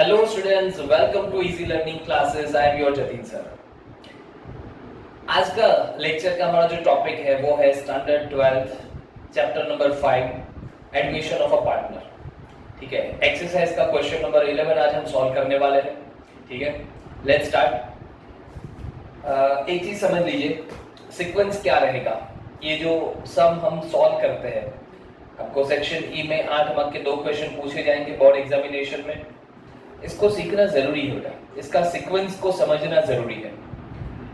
Hello students, welcome to Easy Learning Classes. I am your Jatin sir. आज का lecture का हमारा जो टॉपिक है वो है standard 12th chapter number 5 admission of a partner. ठीक है, एक्सरसाइज का क्वेश्चन नंबर 11 आज हम सॉल्व करने वाले हैं। ठीक है, लेट्स स्टार्ट। एक चीज समझ लीजिए, सीक्वेंस क्या रहेगा। ये जो सम हम सॉल्व करते हैं, आपको सेक्शन ई में 8 मार्क के 2 क्वेश्चन पूछे जाएंगे बोर्ड एग्जामिनेशन में। इसको सीखना जरूरी होगा, इसका सीक्वेंस को समझना जरूरी है।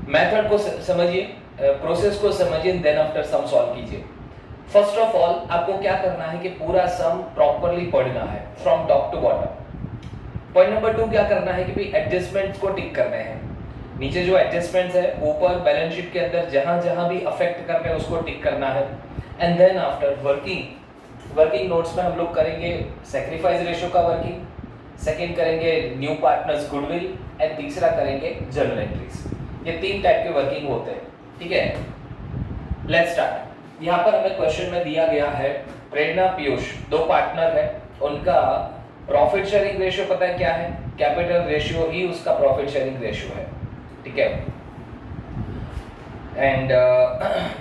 मेथड को समझिए, प्रोसेस को समझिए, देन आफ्टर सम सॉल्व कीजिए। फर्स्ट ऑफ ऑल आपको क्या करना है कि पूरा सम प्रॉपर्ली पढ़ना है from top to bottom. Point number 2 क्या करना है कि भाई एडजस्टमेंट्स को टिक करने हैं। नीचे जो एडजस्टमेंट्स है ऊपर बैलेंस शीट के अंदर जहां जहां भी अफेक्ट कर रहे हैं उसको टिक करना है। And then after working notes में हम लोग करेंगे सैक्रिफाइस रेशियो का वर्किंग, सेकंड करेंगे न्यू पार्टनर्स गुडविल एंड तीसरा करेंगे जर्नल एंट्रीज। ये 3 टाइप के वर्किंग होते हैं। ठीक है, लेट्स स्टार्ट। यहाँ पर हमें क्वेश्चन में दिया गया है प्रेरणा पीयूष 2 पार्टनर है, उनका प्रॉफिट शेयरिंग रेशियो पता है क्या है, कैपिटल रेशियो ही उसका प्रॉफिट शेयरिंग रेशियो है। ठीक है, एंड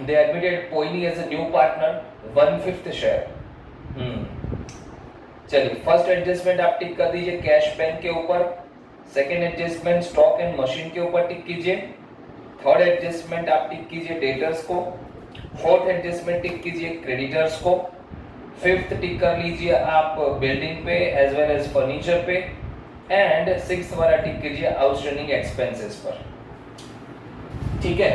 दे एडमिटेड पोइनी as a new partner 1/5 share. चलिए, फर्स्ट एडजस्टमेंट आप टिक कर दीजिए कैश पेन के ऊपर, second adjustment stock and machine के ऊपर टिक कीजिए, थर्ड एडजस्टमेंट आप टिक कीजिए डेटर्स को, फोर्थ एडजस्टमेंट टिक कीजिए क्रेडिटर्स को, फिफ्थ टिक कर लीजिए आप बिल्डिंग पे एज वेल एज फर्नीचर पे, एंड सिक्स्थ वाला टिक कीजिए आउटस्टैंडिंग एक्सपेंसेस पर। ठीक है,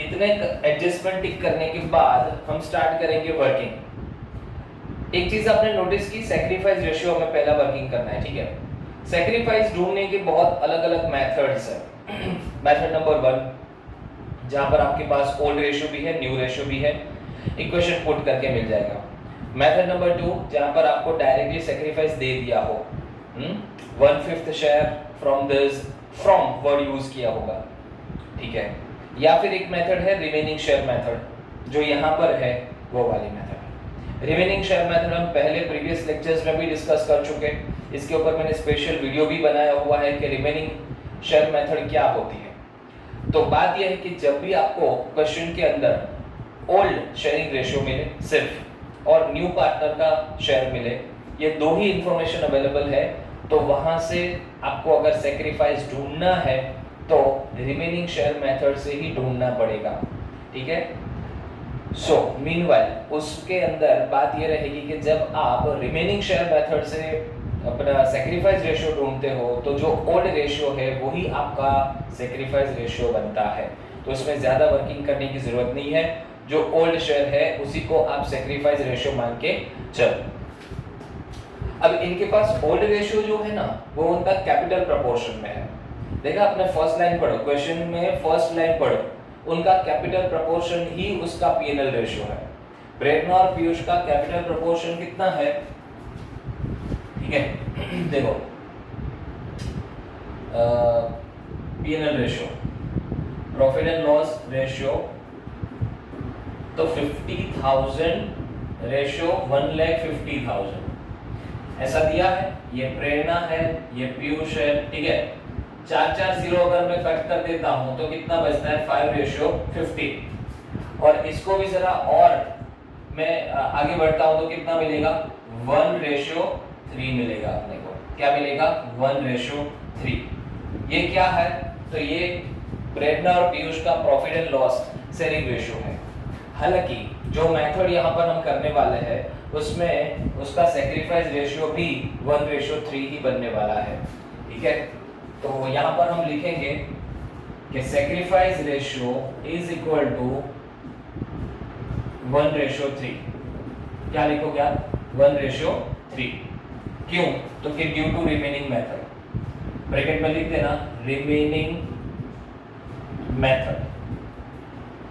इतने एडजस्टमेंट टिक करने के बाद हम स्टार्ट करेंगे वर्किंग। एक चीज आपने नोटिस की, सैक्रिफाइस रेशियो में पहला वर्किंग करना है। ठीक है, सैक्रिफाइस ढूंढने के बहुत अलग अलग मेथड्स हैं। मेथड नंबर 1 जहां पर आपके पास ओल्ड रेशियो भी है न्यू रेशियो भी है, इक्वेशन पुट करके मिल जाएगा। मेथड नंबर 2 जहां पर आपको डायरेक्टली सैक्रिफाइस दे दिया हो, 1/5 share from this, from word use किया होगा। ठीक है, या फिर एक मेथड है रिमेनिंग शेयर मेथड, जो यहाँ पर है वो वाली मेथड। रिमेनिंग शेयर मेथड हम पहले प्रीवियस लेक्चर्स में भी डिस्कस कर चुके हैं। इसके ऊपर मैंने स्पेशल वीडियो भी बनाया हुआ है कि रिमेनिंग शेयर मेथड क्या होती है। तो बात यह है कि जब भी आपको क्वेश्चन के अंदर ओल्ड शेयरिंग रेशियो मिले सिर्फ और न्यू पार्टनर का शेयर मिले, ये 2 ही इंफॉर्मेशन अवेलेबल है, तो वहां से आपको अगर सैक्रिफाइस ढूंढना है तो रिमेनिंग शेयर मेथड से ही ढूंढना पड़ेगा। ठीक है, सो मीनवाइल उसके अंदर बात ये रहेगी कि जब आप रिमेनिंग शेयर मेथड से अपना सैक्रिफाइस रेशियो ढूंढते हो तो जो ओल्ड रेशियो है वही आपका सैक्रिफाइस रेशियो बनता है। तो इसमें ज्यादा वर्किंग करने की जरूरत नहीं है, जो ओल्ड शेयर है उसी को आप सैक्रिफाइस रेशियो मान के चलो। अब इनके पास ओल्ड रेशियो जो है ना वो उनका कैपिटल प्रपोर्शन में है। देखा आपने, फर्स्ट लाइन पढ़ो, क्वेश्चन में फर्स्ट लाइन पढ़ो, उनका कैपिटल प्रपोर्शन ही उसका पीएनएल रेशियो है। प्रेरणा और पीयूष का कैपिटल प्रपोर्शन कितना है? ठीक है, देखो PNL ratio, profit and loss ratio, तो 50,000 रेशियो 1,50,000 ऐसा दिया है। ये प्रेरणा है, ये पीयूष है। ठीक है, 4 जीरो अगर मैं कट कर देता हूं तो कितना बचता है? 5:50। और इसको भी जरा और मैं आगे बढ़ता हूं तो कितना मिलेगा? 1:3 मिलेगा अपने को। क्या मिलेगा? 1:3। ये क्या है? तो ये प्रेरणा और पीयूष का profit and loss sharing ratio है। हालांकि जो मेथड यहाँ पर हम करने वाले हैं उसमें उसका सैक्रिफाइस रेशियो भी 1:3 ही बनने वाला है। ठीक है, तो यहाँ पर हम लिखेंगे कि sacrifice ratio is equal to 1:3। क्या लिखोगे आप? 1:3। क्यों? तो कि due to remaining method, bracket में लिख देना रिमेनिंग मेथड।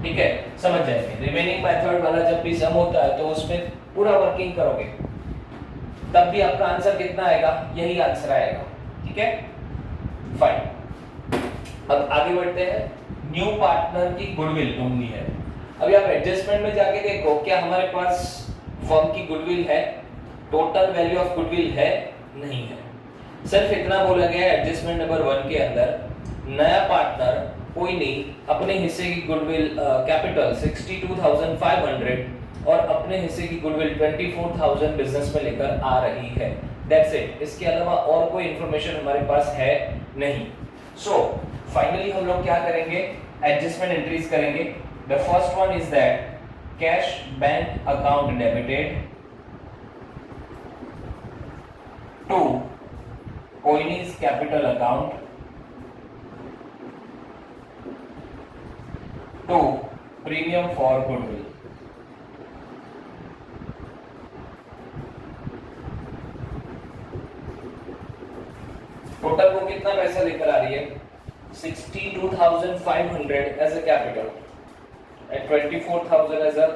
ठीक है, समझ जाएंगे। रिमेनिंग मेथड वाला जब भी सम होता है तो उसमें पूरा वर्किंग करोगे तब भी आपका आंसर कितना आएगा? यही आंसर आएगा। ठीक है, फाइन। अब आगे बढ़ते हैं, न्यू पार्टनर की गुडविल ढूंढनी है। अभी आप एडजस्टमेंट में जाके देखो क्या हमारे पास फर्म की गुडविल है, टोटल वैल्यू ऑफ गुडविल है? नहीं है। सिर्फ इतना बोला गया है एडजस्टमेंट नंबर 1 के अंदर, नया पार्टनर कोई नहीं अपने हिस्से की गुडविल कैपिटल 62,500 और अपने हिस्से की गुडविल 24,000 बिजनेस में लेकर आ रही है। That's it. इसके अलावा और कोई इंफॉर्मेशन हमारे पास है नहीं। सो फाइनली हम लोग क्या करेंगे, एडजस्टमेंट एंट्रीज करेंगे। The first one is that cash bank account debited to कोइनीज capital account to premium for goodwill. Total वो कितना पैसा लेकर आ रही है, 62,500 as a capital and 24,000 as a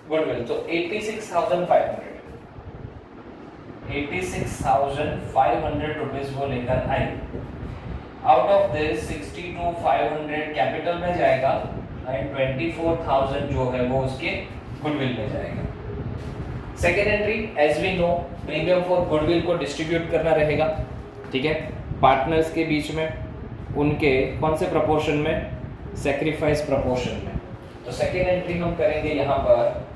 goodwill, तो 86,500 रुपीज वो लेकर आई। आउट ऑफ दिस 62,500 कैपिटल में जाएगा एंड 24,000 जो है वो उसके गुडविल में जाएगा। Second entry, as we know premium for goodwill को डिस्ट्रीब्यूट करना रहेगा, ठीक है, पार्टनर्स के बीच में, उनके कौन से प्रपोर्शन में, सैक्रिफाइस प्रपोर्शन में। तो सेकेंड एंट्री हम करेंगे यहाँ पर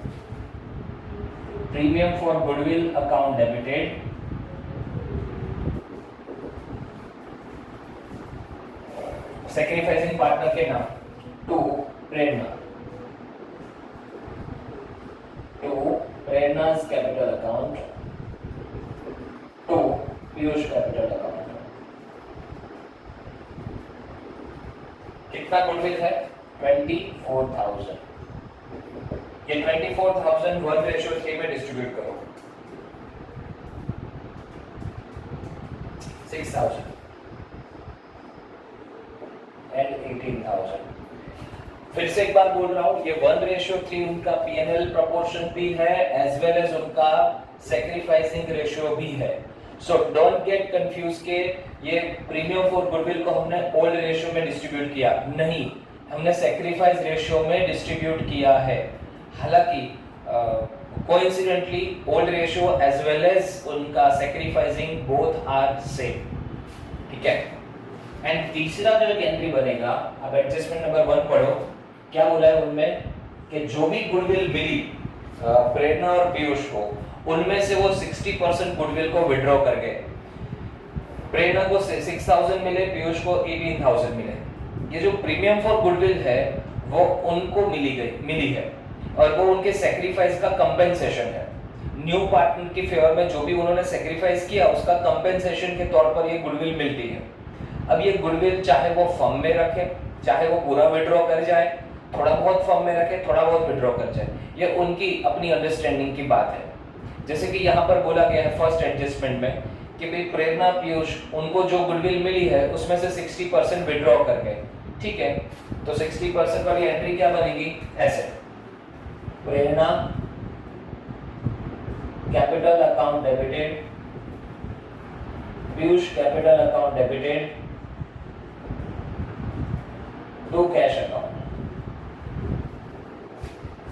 premium for goodwill account debited sacrificing partner के नाम टू प्रेरणा's capital account to Piyush capital account. कितना गुडविल है, 24,000। ये 24,000 1:3 में डिस्ट्रीब्यूट करो, 6,000 एंड 18,000। फिर से एक बार बोल रहा हूं, ये 1:3 उनका पीएनएल प्रोपोर्शन भी है एज वेल एज उनका सैक्रिफाइसिंग रेशियो भी है। सो डोंट गेट कंफ्यूज के ये प्रीमियम फॉर गुडविल को हमने ओल्ड रेशियो में डिस्ट्रीब्यूट किया, नहीं, हमने सैक्रिफाइस रेशियो में डिस्ट्रीब्यूट किया है। हालांकि coincidentally old ratio as well as उनका सैक्रिफाइसिंग बोथ आर सेम, ठीक है। एंड तीसरा जो एक एंट्री बनेगा, अब एडजस्टमेंट नंबर 1 पढ़ो, क्या बोला है उनमें कि जो भी गुडविल मिली प्रेरणा और पीयूष को, उनमें से वो 60% गुडविल को विड्रॉ कर गए। प्रेरणा को 6,000 मिले, पीयूष को 18,000 मिले। ये जो प्रीमियम फॉर गुडविल है वो उनको मिली है और वो उनके सैक्रिफाइस का कंपेंसेशन है। न्यू पार्टनर की फेवर में जो भी उन्होंने सैक्रिफाइस किया उसका कंपेंसेशन के तौर पर ये गुडविल मिलती है। अब ये गुडविल चाहे वो फर्म में रखे, चाहे वो पूरा विड्रॉ कर जाए, थोड़ा बहुत फर्म में रखे, थोड़ा बहुत विड्रॉ कर जाए, ये उनकी अपनी अंडरस्टैंडिंग की बात है। जैसे कि यहाँ पर बोला गया है फर्स्ट एडजस्टमेंट में कि भाई प्रेरणा पीयूष उनको जो गुडविल मिली है उसमें से 60% विड्रॉ कर गए, ठीक है। तो 60% वाली एंट्री क्या बनेगी, ऐसे Prerna capital account debited, Piyush capital account debited to cash account.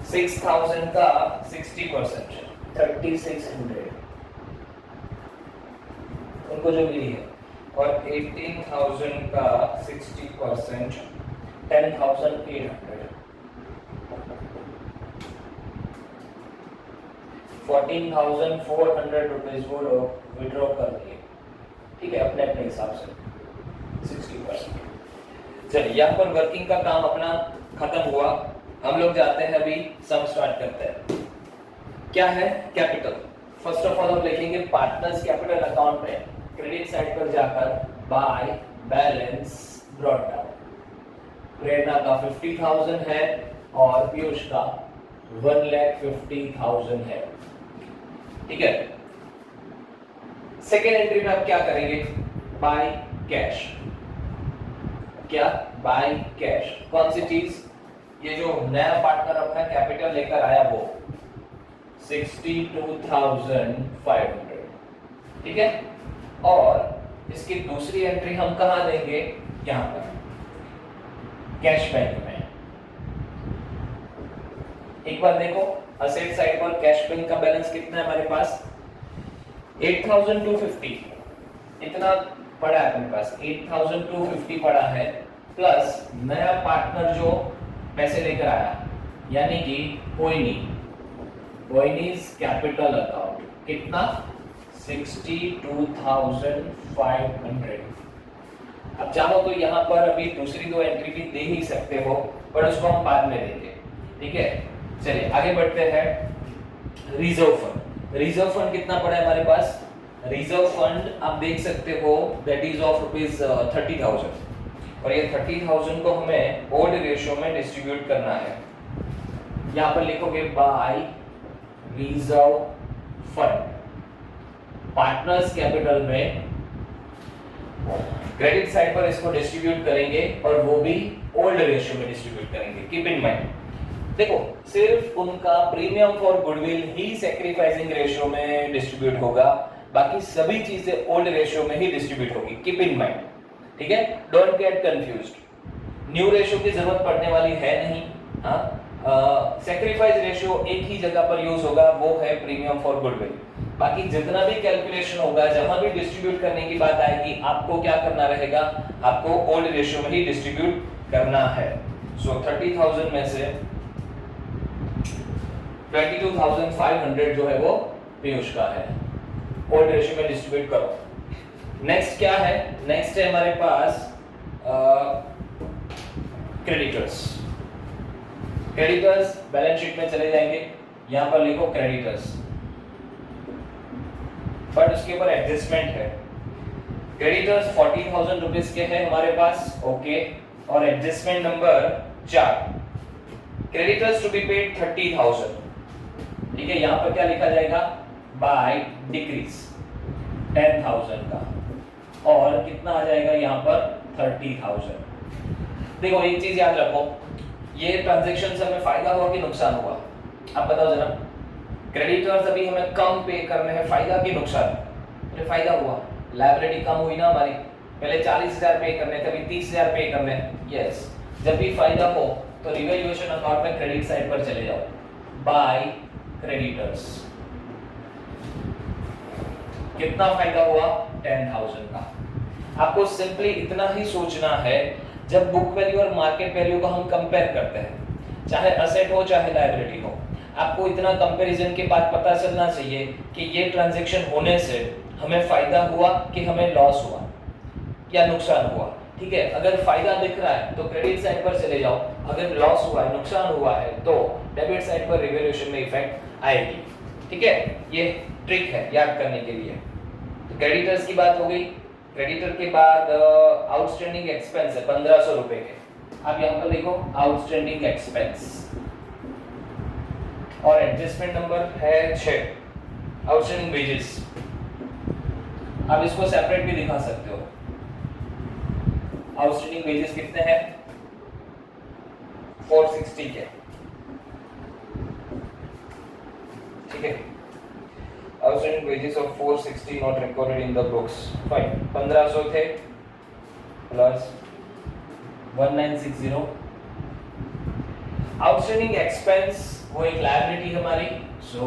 6,000 का 60% 3,600 उनको जो मिली है, और 18,000 का 60% 10,800, 14,400 रुपीज वो लोग विड्रॉ कर दिए, ठीक है, अपने अपने हिसाब से 60%। चलिए यहाँ पर वर्किंग का काम अपना खत्म हुआ, हम लोग जाते हैं अभी सम स्टार्ट करते हैं। क्या है कैपिटल, फर्स्ट ऑफ ऑल हम लिखेंगे पार्टनर्स कैपिटल अकाउंट में क्रेडिट साइड पर जाकर बाय बैलेंस ब्रॉट डाउन। प्रेरणा का 50,000 है और पीयूष का 1,50,000 है, ठीक है। सेकेंड एंट्री में आप क्या करेंगे, बाय कैश। क्या, बाय कैश। कौन सी चीज, ये जो नया पार्टनर अपना कैपिटल लेकर आया वो 62,500, ठीक है। और इसकी दूसरी एंट्री हम कहां देंगे, यहां पर कैश बैंक में। एक बार देखो असेट साइड पर कैश बैंक का बैलेंस कितना है हमारे पास, 8,250, इतना पड़ा है अपने पास 8250 पड़ा है, प्लस नया पार्टनर जो पैसे लेकर आया यानी कि कोइनीज कैपिटल अकाउंट, कितना 62,500। अब चाहो तो यहाँ पर अभी दूसरी दो एंट्री भी दे ही सकते हो, पर उसको हम बाद में देंगे, ठीक है। चलिए आगे बढ़ते हैं। रिजर्व फंड, रिजर्व फंड कितना पड़ा है हमारे पास? रिजर्व फंड आप देख सकते हो दैट इज ऑफ रुपीज 30,000, और ये 30,000 को हमें ओल्ड रेशियो में डिस्ट्रीब्यूट करना है। यहाँ पर लिखोगे by reserve fund, partners capital में क्रेडिट साइड पर इसको डिस्ट्रीब्यूट करेंगे और वो भी ओल्ड रेशियो में डिस्ट्रीब्यूट करेंगे। कीप इन माइंड, देखो सिर्फ उनका प्रीमियम फॉर गुडविल ही सैक्रिफाइसिंग रेशियो में डिस्ट्रीब्यूट होगा, बाकी सभी चीजें ओल्ड रेशियो में ही डिस्ट्रीब्यूट होगी। कीप इन माइंड, ठीक है, don't get confused. New ratio की जरूरत पड़ने वाली है नहीं। हाँ, सैक्रिफाइस रेशियो एक ही जगह पर यूज होगा, वो है प्रीमियम फॉर गुडविल। बाकी जितना भी कैलकुलेशन होगा, जहां भी डिस्ट्रीब्यूट करने की बात आएगी, आपको क्या करना रहेगा? आपको ओल्ड रेशियो में ही डिस्ट्रीब्यूट करना है। सो 30,000 में से 22,500 जो है वो पीयूष का है, ओल्ड रेशियो में डिस्ट्रीब्यूट करो। नेक्स्ट क्या है? नेक्स्ट है हमारे पास क्रेडिटर्स। क्रेडिटर्स बैलेंस शीट में चले जाएंगे, यहां पर लिखो क्रेडिटर्स, बट उसके ऊपर एडजस्टमेंट है। क्रेडिटर्स 40,000 रुपीस के हैं हमारे पास, ओके, और adjustment number 4, creditors to be paid 30,000, ठीक है। यहां पर क्या लिखा जाएगा? बाय डिक्रीज 10,000 का, और कितना आ जाएगा यहाँ पर? 30,000। देखो एक चीज याद रखो, ये ट्रांजैक्शन से हमें फायदा हुआ कि नुकसान हुआ? आप बताओ जरा। क्रेडिटर्स अभी हमें कम पे करने हैं, फायदा कि नुकसान? अरे फायदा हुआ, लायबिलिटी कम हुई ना हमारी, पहले 40,000 पे करने थे, अभी 30,000 पे करने। यस, जब भी फायदा हो तो रिवैल्यूएशन अकाउंट में क्रेडिट साइड पर चले जाओ, बाय क्रेडिटर्स। कितना फायदा हुआ? 10,000 का। आपको सिंपली इतना ही सोचना है, जब बुक वैल्यू और मार्केट वैल्यू को हम कंपेयर करते हैं, चाहे असेट हो चाहे लायबिलिटी हो, आपको इतना कंपैरिजन के बाद पता चलना चाहिए कि ये ट्रांजैक्शन होने से हमें फायदा हुआ कि हमें लॉस हुआ या नुकसान हुआ, ठीक है। अगर फायदा दिख रहा है तो क्रेडिट साइड पर चले जाओ, अगर लॉस हुआ है, नुकसान हुआ है, तो डेबिट साइड पर रिवैल्यूएशन में इफेक्ट आएगी, ठीक है। ये ट्रिक है याद करने के लिए। तो क्रेडिटर्स की बात हो गई। क्रेडिटर के बाद आउटस्टैंडिंग एक्सपेंस है 1,500 रुपए के, आप यहाँ पर देखो आउटस्टैंडिंग एक्सपेंस, और एडजस्टमेंट नंबर है 6, आउटस्टैंडिंग वेजेस। आप इसको सेपरेट भी दिखा सकते हो। आउटस्टैंडिंग वेजेस कितने हैं? 460 के, ठीक है। Outstanding wages of 460 not recorded in the books, fine. 1,500 थे प्लस 1960। आउटस्टैंडिंग एक्सपेंस वो एक लायबिलिटी हमारी, सो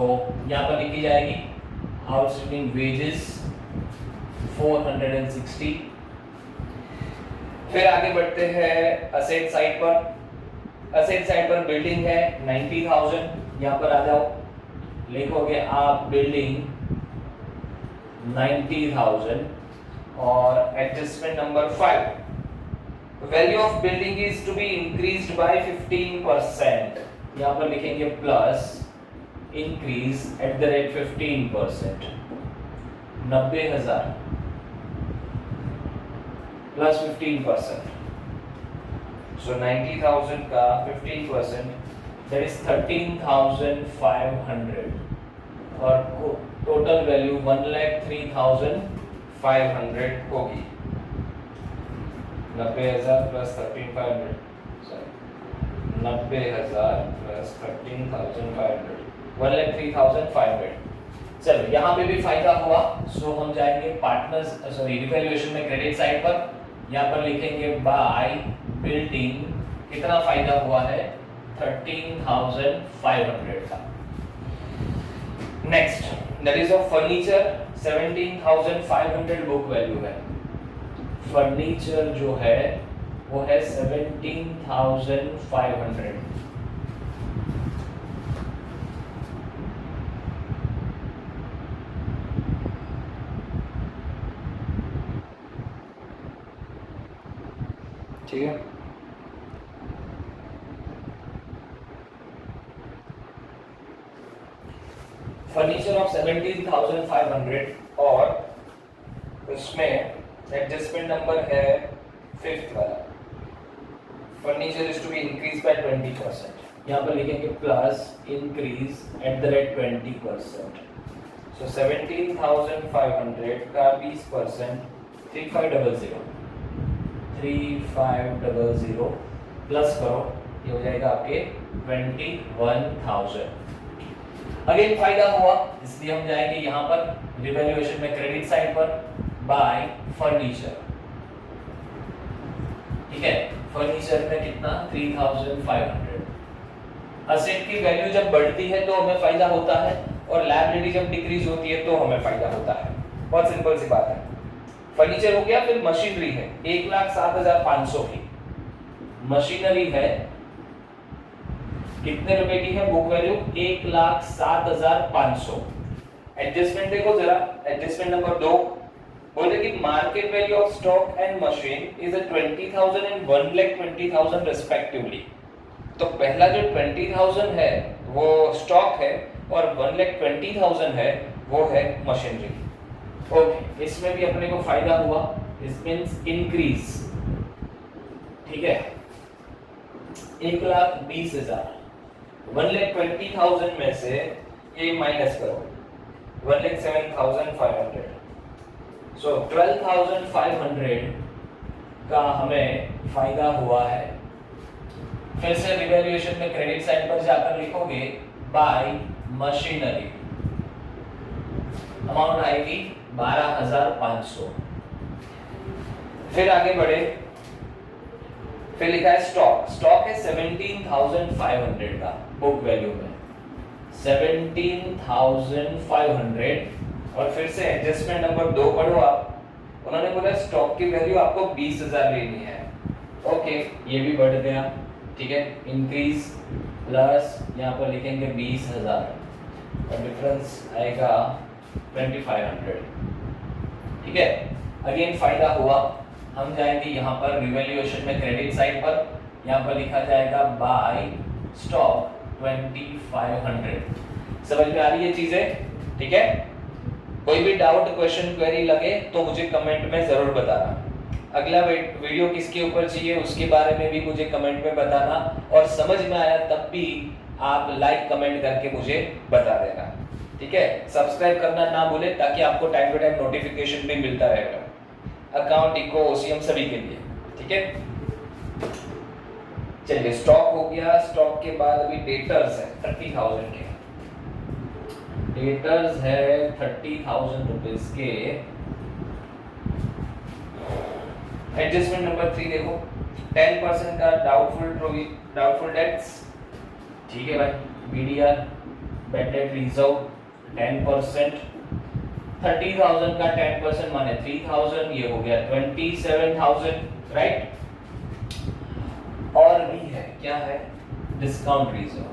यहाँ पर लिखी जाएगी आउटस्टैंडिंग वेजेस 460। फिर आगे बढ़ते हैं असेट साइड पर। असेट साइड पर बिल्डिंग है 90,000, यहाँ पर आ जाओ, लिखोगे आप बिल्डिंग 90,000, और adjustment number 5, value of building is to be increased by 15%, यहाँ पर लिखेंगे plus increase at the rate 15%, 90,000 plus 15%, so 90,000 का 15% दैट इज 13,500, और टोटल वैल्यू 1,03,500 होगी। 90,000 प्लस 13,500, सॉरी 90,000 प्लस 13,500, 1,03,500। चलो यहाँ पे भी फायदा हुआ, सो हम जाएंगे पार्टनर्स सॉरी रिवैल्यूएशन में क्रेडिट साइड पर, यहाँ पर लिखेंगे बाय बिल्डिंग, कितना फायदा हुआ है? 13,500 का। Next that is of furniture 17,500 book value है। फर्नीचर जो है वो है 17,500। ठीक है, फर्नीचर ऑफ 17,500 और उसमें एडजस्टमेंट नंबर है 5th वाला। Furniture is to be increase by 20%। यहाँ पर लिखेंगे प्लस इंक्रीज @20%। सो 17,500 का 20% 3500 प्लस करो, ये हो जाएगा आपके 21,000। अगेन फायदा हुआ, इसलिए हम जाएंगे यहाँ पर रिवैल्यूएशन में क्रेडिट साइड पर बाय फर्नीचर। ठीक है, फर्नीचर में कितना 3,500। असेट की वैल्यू जब बढ़ती है तो हमें फायदा होता है और लायबिलिटी जब डिक्रीज होती है तो हमें फायदा होता है। बहुत सिंपल सी बात है। फर्नीचर हो गया, फिर मशीनरी है 1,07,500 की मशीनरी है। कितने रुपए की है बुक वैल्यू 1,07,500। एडजस्टमेंट देखो जरा, एडजस्टमेंट नंबर 2 बोल रहे कि market value of stock and machine is 20,000 and 1,20,000 respectively. तो पहला जो 20,000 है वो स्टॉक है और 1,20,000 है वो है मशीनरी। ओके, इसमें भी अपने को फायदा हुआ, इस मींस इंक्रीज। ठीक है, 1,20,000 1,20,000 में से ये माइनस करो 1,07,500। सो 12,500 का हमें फायदा हुआ है। फिर से रिवैल्यूएशन में क्रेडिट साइड पर जाकर लिखोगे बाय मशीनरी, अमाउंट आएगी 12,500। फिर आगे बढ़े, फिर लिखा है स्टॉक। स्टॉक है 17,500 का बुक वैल्यू में 17,500। और फिर से एडजस्टमेंट नंबर 2 पढ़ो आप। उन्होंने बोला स्टॉक की वैल्यू आपको 20,000 लेनी है। ओके, ये भी बढ़ गया। ठीक है, इंक्रीज प्लस यहाँ पर लिखेंगे 20,000 और डिफरेंस आएगा 2,500। ठीक है, अगेन फायदा हुआ। हम जाएंगे यहाँ पर रिवैल्यूएशन में क्रेडिट साइड पर, यहाँ पर लिखा जाएगा बाय स्टॉक 2,500। समझ में आ रही है चीजें? ठीक है, कोई भी डाउट क्वेश्चन क्वेरी लगे तो मुझे कमेंट में जरूर बताना। अगला वीडियो किसके ऊपर चाहिए उसके बारे में भी मुझे कमेंट में बताना, और समझ में आया तब भी आप लाइक कमेंट करके मुझे बता देना। ठीक है, सब्सक्राइब करना ना भूले ताकि आपको टाइम टू टाइम नोटिफिकेशन भी मिलता रहेगा, अकाउंट, इको, ओसीएम सभी के लिए। ठीक है, चलिए स्टॉक हो गया। स्टॉक के बाद अभी डेटर्स है 30,000 के। डेटर्स है 30,000 रुपीज के। एडजस्टमेंट नंबर 3 देखो, 10% का डाउटफुल डेट्स। ठीक है भाई, बीडीआर बैड डेट रिजर्व 10%। 30,000 का 10% माने 3,000, ये हो गया 27,000, राइट। और भी है, क्या है, डिस्काउंट रिजर्व।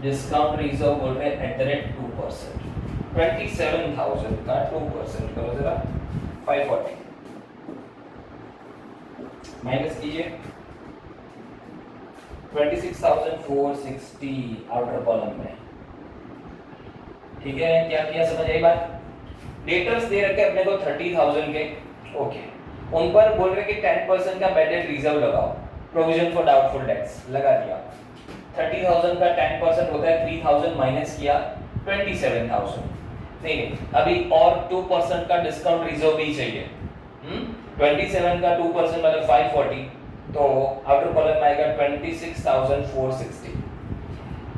डिस्काउंट रिजर्व बोल रहे हैं @2%। 27,000 का 2% करो जरा, 540 माइनस कीजिए 26,460 आउटर कॉलम में। ठीक है, क्या किया, समझ आई बात? डेटर्स दे रखे अपने को 30,000 के। ओके, उन पर बोल रहे कि 10% का बैड डेट रिजर्व लगाओ, प्रोविजन फॉर डाउटफुल डेट्स लगा दिया। 30,000 का 10% होता है 3,000 माइनस किया 27,000। नहीं, अभी और 2% का डिस्काउंट रिजर्व भी चाहिए। 27 का 2% मतलब 540, तो आउटर कॉलम में आएगा 26,460।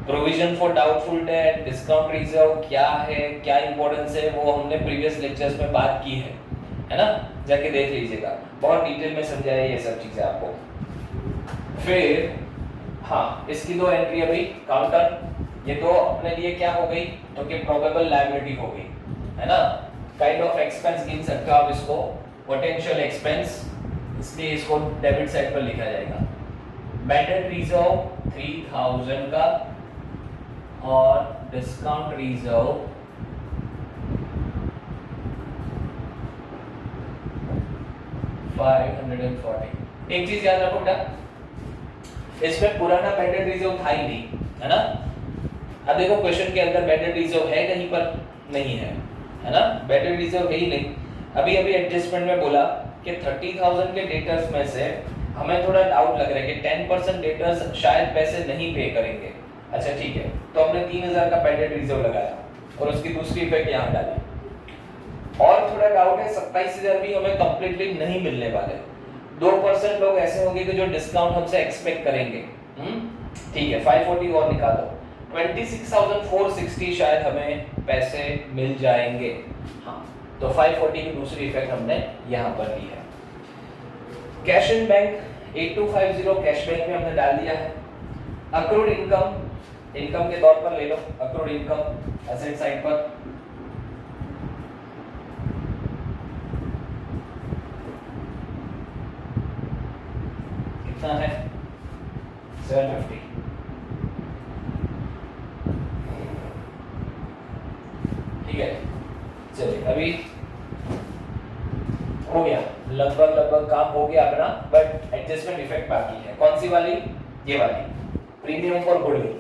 Provision for doubtful debt, discount reserve क्या है, क्या इंपॉर्टेंस है, वो हमने प्रीवियस लेक्चर्स में बात की है ना, जाके देख लीजिएगा, बहुत डिटेल में समझाया ये सब चीजें आपको। फिर हाँ, इसकी 2 एंट्री अभी काउंटर ये तो अपने लिए क्या हो गई, तो कि प्रोबेबल लायबिलिटी हो गई, है ना। काइंड ऑफ एक्सपेंस गिन सकते हो आप इसको, पोटेंशियल एक्सपेंस, इसलिए इसको डेबिट साइड पर लिखा जाएगा। बैड डेट रिजर्व 3000 का और डिस्काउंट रिजर्व 540। एक चीज याद रखो बेटा, इसमें पुराना बैड डेट रिजर्व था ही नहीं, है ना। अब देखो क्वेश्चन के अंदर बैड डेट रिजर्व है कहीं पर, नहीं है ना, बैड डेट रिजर्व है ही नहीं। अभी अभी एडजस्टमेंट में बोला कि 30,000 के डेटर्स में से हमें थोड़ा डाउट लग रहा है कि 10% डेटर्स शायद पैसे नहीं पे करेंगे। अच्छा ठीक है, तो हमने 3,000 का बैड डेट रिजर्व लगाया और उसकी दूसरी इफेक्ट यहाँ डाली। और थोड़ा डाउट है 27,000 भी हमें कंप्लीटली नहीं मिलने वाले, 2% लोग ऐसे होंगे कि जो डिस्काउंट हमसे एक्सपेक्ट करेंगे। ठीक है, 540 और निकालो, 26,460 शायद हमें पैसे मिल जाएंगे। हाँ, तो 540 की दूसरी इफेक्ट हमने यहाँ पर ली है। Cash in bank 8250 cash bank में हमने डाल दिया है। अक्रूड इनकम, इनकम के तौर पर ले लो, अक्रूड इनकम एसेट साइड पर कितना है 750। ठीक है, चलिए अभी हो गया, लगभग काम हो गया अपना, बट एडजस्टमेंट इफेक्ट बाकी है। कौन सी वाली, ये वाली, प्रीमियम फॉर गुडविल।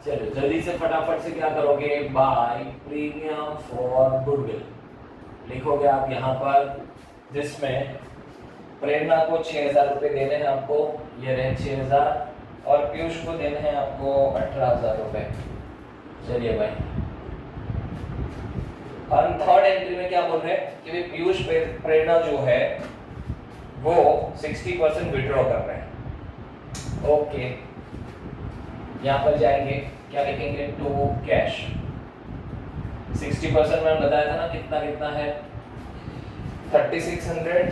चलो जल्दी से फटाफट से क्या करोगे, बाय प्रीमियम फॉर गुडविल लिखोगे आप यहाँ पर, जिसमें प्रेरणा को 6,000 रुपए देने हैं आपको, ये रहे 6,000, और पीयूष को देने हैं आपको 18,000 रुपए। चलिए भाई, और थर्ड एंट्री में क्या बोल रहे हैं कि पीयूष प्रेरणा जो है वो 60% विड्रॉ कर रहे हैं। ओके, यहाँ पर जाएंगे, क्या लिखेंगे, टू कैश। 60% में बताया था ना कितना कितना है, 3600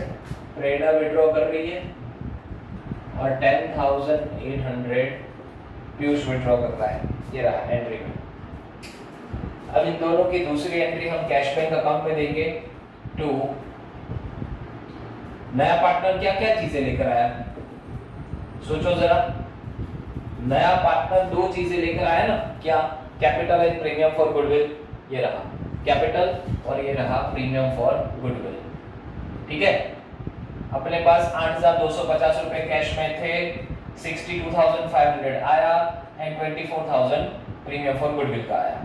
प्रेरणा विड्रॉ कर रही है और 10,800 पीयूष विड्रॉ कर रहा है। ये रहा एंट्री में। अब इन दोनों की दूसरी एंट्री हम कैश बैंक अकाउंट में देंगे। टू नया पार्टनर क्या क्या चीजें लेकर आया, सोचो जरा। नया पार्टनर दो चीजें लेकर आया ना, क्या, capital and premium for goodwill. ये रहा कैपिटल और ये रहा प्रीमियम फॉर गुडविल। ठीक है, अपने पास 8,250 रुपए कैश में थे, 62,500 आया एंड 24,000 प्रीमियम फॉर गुडविल का आया।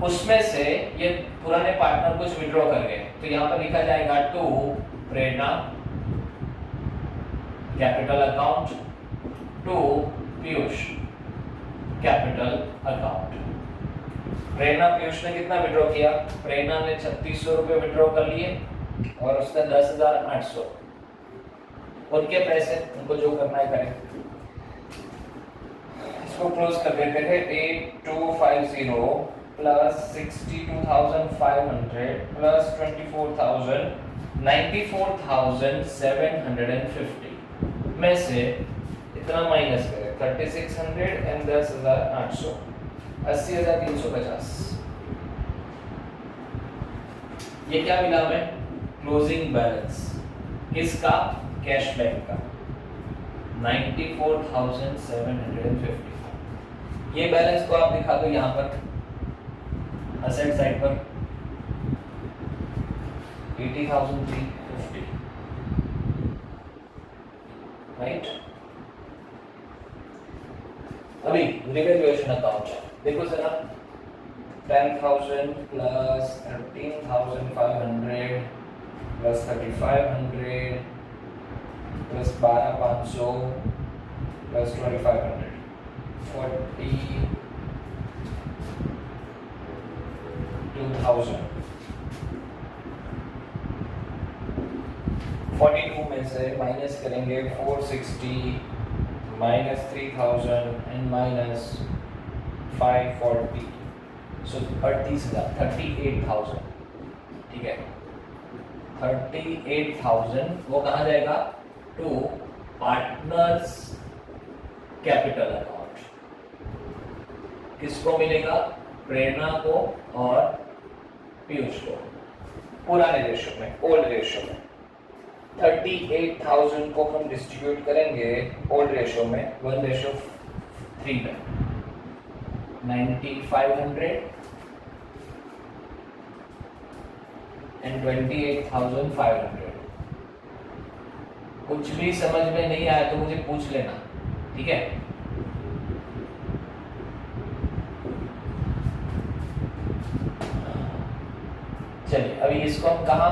उसमें से ये पुराने पार्टनर कुछ विड्रॉ कर गए, तो यहाँ पर लिखा जाएगा to Prerna capital account, to Piyush capital account. Prerna Piyush ने कितना विड्रॉ किया, प्रेरणा ने 3600 रुपए विड्रॉ कर लिए और उसने 10,800, उनके पैसे, उनको जो करना है करें। इसको क्लोज कर देते थे, 8250 प्लस 62,500 प्लस 24,000, 94,750 में से इतना माइनस करें, 3600 एंड 10,800, 80,350। ये क्या मिला हमें, क्लोजिंग बैलेंस किसका, कैश बैंक का 94,750। ये बैलेंस को आप दिखा दो यहाँ पर असेट साइड पर 80,350, राइट। अभी रिवैल्यूएशन अकाउंट देखो जरा, 10,000 प्लस 13,500 प्लस 3,500 प्लस 12,500 प्लस 2,500, 42,000। 42 में से माइनस करेंगे 460 माइनस 3,000 एंड माइनस 540, सो 38,000। ठीक है, 38,000 वो कहाँ जाएगा, टू पार्टनर्स कैपिटल अकाउंट। किसको मिलेगा? प्रेरणा को और पीयूष को, पुराने रेशियो में, ओल्ड रेशियो में। 38,000 को हम डिस्ट्रीब्यूट करेंगे ओल्ड रेशियो में 1:3 में। 9,500 एंड 28,500। कुछ भी समझ में नहीं आया तो मुझे पूछ लेना, ठीक है? चलिए अभी इसको हम कहाँ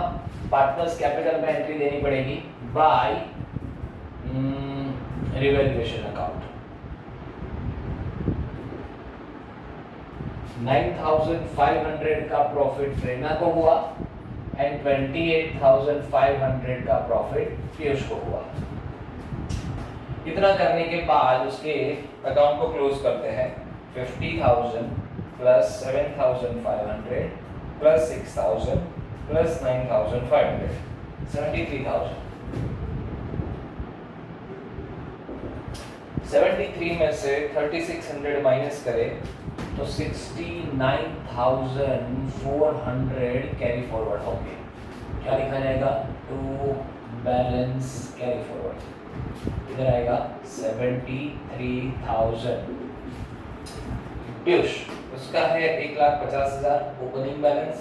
पार्टनर्स कैपिटल में एंट्री देनी पड़ेगी? Bye revaluation account. 9,500 का प्रॉफिट प्रेरणा को हुआ एंड 28,500 का प्रॉफिट पीयूष को हुआ। इतना करने के बाद उसके अकाउंट को क्लोज करते हैं। 50,000 प्लस 7,500 प्लस 6,000 प्लस 9,500, 73,000। 73 में से 3,600 माइनस करें तो 69,400 कैरी फॉरवर्ड होंगे। क्या लिखा जाएगा? To balance carry forward. इधर आएगा 73,000। पीयूष उसका है 1,50,000 ओपनिंग बैलेंस,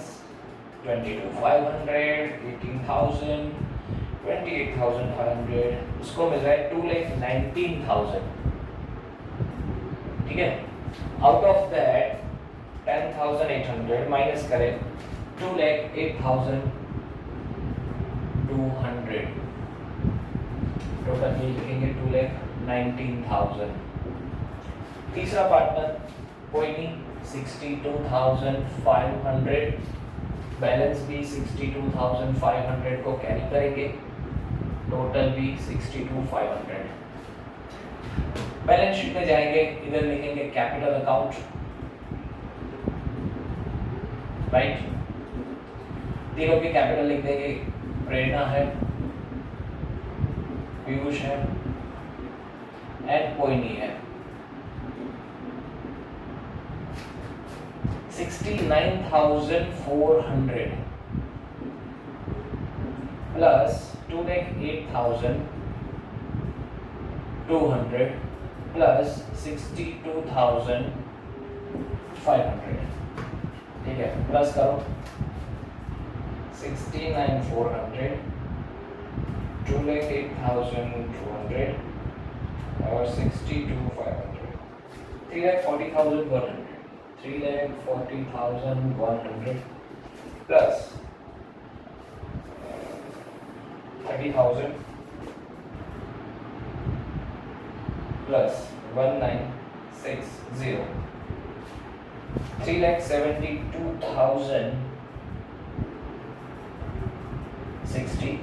22,500, 18,000, 28,500। उसको मिल रहा है 2,19,000, ठीक है? आउट ऑफ दैट 10,800 माइनस करें 2,08,200। टोटल बिल लिखेंगे 2,19,000। तीसरा पार्टनर कोई नहीं, 62,500। बैलेंस भी 62,500 को कैरी करेंगे, टोटल भी 62,500। बैलेंस शीट में जाएंगे, इधर लिखेंगे कैपिटल अकाउंट, राइट? तीनों के कैपिटल लिख देंगे। प्रेरणा है, पीयूष है एंड कोई नहीं है। 69,400 प्लस 2,08,200 प्लस 62,500, ठीक है? प्लस करो 69,400, 2,08,200 और 62,500, 3,40,100, 3,40,100 प्लस 30,000 प्लस 1,960, 3,72,060।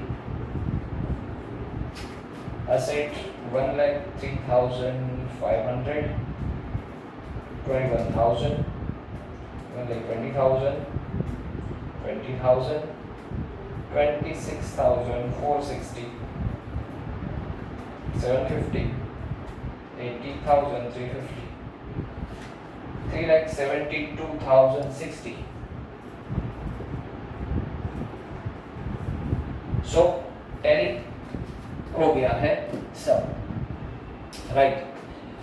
Asset 1,03,500, 21,000, 1,20,000, 20,000, 26,460, 750, 80,350, 3,72,060। सो टैली हो गया है सब, राइट?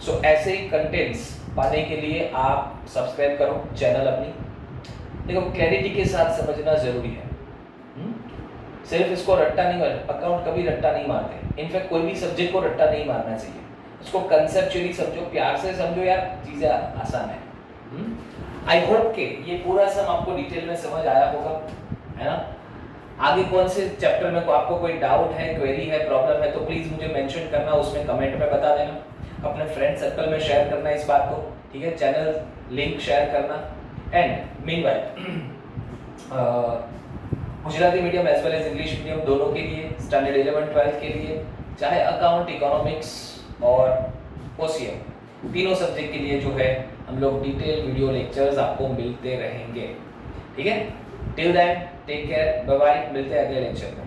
सो ऐसे ही कंटेंट्स पाने के लिए आप सब्सक्राइब करो चैनल अपनी। देखो क्लैरिटी के साथ समझना जरूरी है। सिर्फ इसको रट्टा नहीं मार, अकाउंट कभी रट्टा नहीं मारते। इनफैक्ट कोई भी सब्जेक्ट को रट्टा नहीं मारना चाहिए, उसको कंसेप्चुअली समझो, प्यार से समझो यार, चीजें आसान है। आई होप के ये पूरा सब आपको डिटेल में समझ आया होगा, है ना? आगे कौन से चैप्टर में आपको कोई डाउट है, क्वेरी है, प्रॉब्लम है तो प्लीज मुझे मेंशन करना, उसमें कमेंट में बता देना। अपने फ्रेंड सर्कल में शेयर करना इस बात को, ठीक है? चैनल लिंक शेयर करना। And meanwhile Gujarati medium as well as English medium दोनों के लिए, स्टैंडर्ड 11-12 के लिए, चाहे अकाउंट, इकोनॉमिक्स और ओसीएम, तीनों सब्जेक्ट के लिए जो है हम लोग डिटेल वीडियो लेक्चर्स आपको मिलते रहेंगे, ठीक है? Till then take care, bye bye, मिलते हैं अगले लेक्चर में।